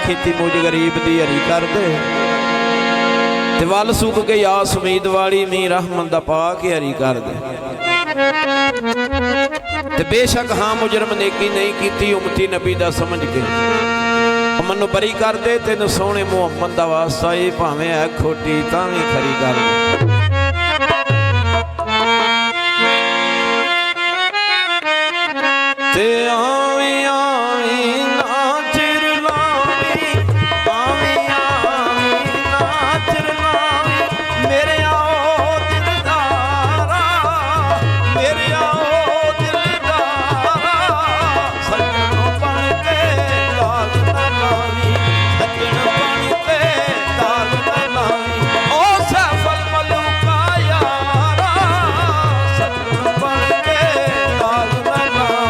खेती मुझ गरीब दी हरी कर दे। ते वल सुख गई आस उम्मीद वाली मीं रहमत दा पा के हरी कर दे। ते बेशक हाँ मुजरम नेकी नहीं की उमती नबी दा समझ के मनु बरी कर दे। तेन सोहने मुहम्मद दा वास्ता ये भावें है खोटी तां भी खरी कर दे। ते आवी आवी ना चिर लावी, आवी आवी ना चिर लावी, मेरे आओ दिलदारा, मेरे आओ दिलदारा, सजन बन के दाग न लावी, सजन बन के दाग न लावी, ओ सफल मलूका यारा, सजन बन के दाग न लावी।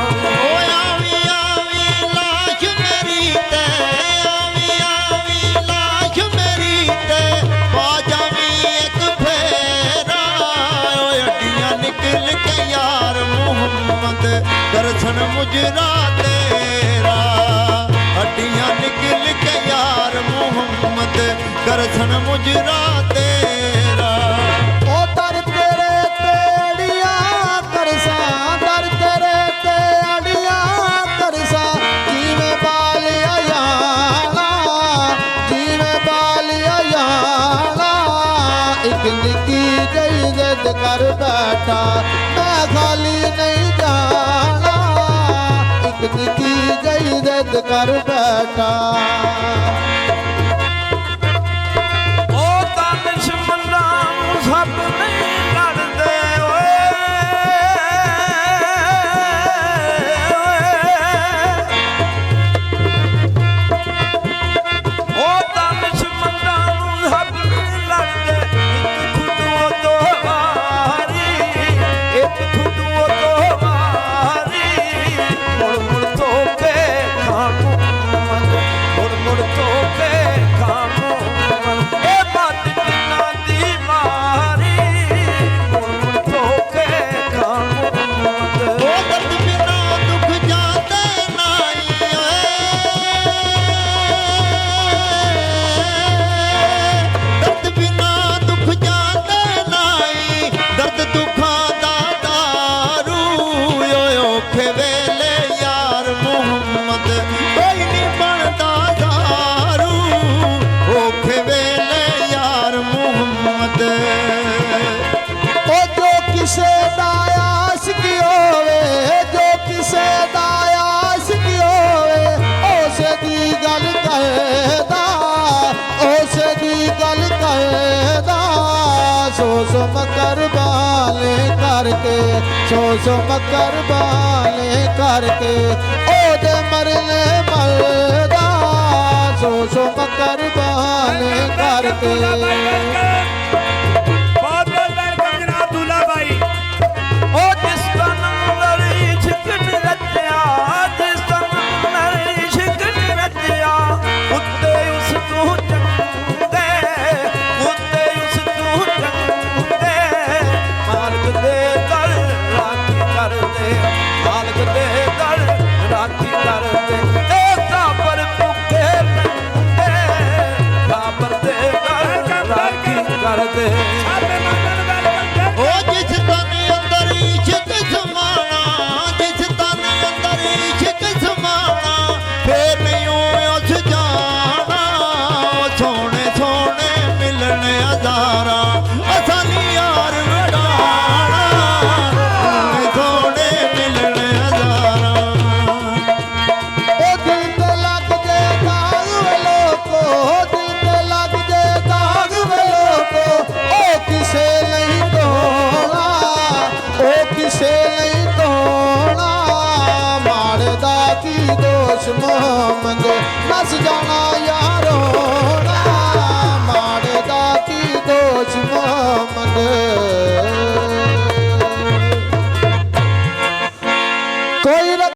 दर्शन मुजरा तेरा हड्डियां निकल के यार मोहम्मद दर्शन मुजरा तेरा। ओ दर तेरे तेड़िया करसा, दर तेरे तेड़िया करसा, जीवे बालिया याला, जीवे बालिया याला, एक निकी जई जिद कर बैठा मैं खाली नहीं जाना, एक निकी जई जिद कर बैठा। ओ तानिश मन्ना सब नहीं लड़दे ओए, ओ तानिश मन्ना सब नहीं लड़दे, एक खुदो तो वारी, एक खुदो तो वारी, मुड़ मुड़ तो के खामो मुड़ मुड़ तो के खामो ए बात जिन्ना दी मारी, मुड़ मुड़ तो के खामो। ओ दर्द बिना दुख जाते नहीं, दर्द बिना दुख जाते नहीं, दर्द दुखा दा दारू औखे वेले यार मोहम्मद कोई नहीं बनता दारू, औखे वेले यार मोहम्मद। ओ जो किसे दा आशिकी होवे, जो किसे दा आशिकी होवे, उसे दी गल कहदा, उसे दी गल कहदा, सो सो मकर बाले करके, सो सो मकर बाले करके, ओ दे मरने मरदा, सो सो मकर बाले करके। बहुत बहुत वेलकम जनाब दूल्हा भाई। ओ जिसका नंबर इश्क ने रचया, जिसका नंबर इश्क ने रचया, उत्ते उस तू चंगे, उत्ते उस तू चंगे, मालिक दे दर राखी कर दे, मालिक दे दर राखी कर दे, ए साबर भुखे नंगे, साबर दे दर राखी कर दे। ओ जिस तन अंदर इश्क समाना, जिस तन अंदर इश्क समाना, फिर नहीं उस जाना, सोने सोने मिलने हजारा, असली यार वडाना, सोने सोने मिलने हजारा। ओ दिल ते लग जे दाग वे लोको, दिल ते लग जे दाग वे लोको, ओ किसे नहीं धोना, ओ किसे नहीं धोना, मारे दा की दोष मोह मंगे नस जाना यार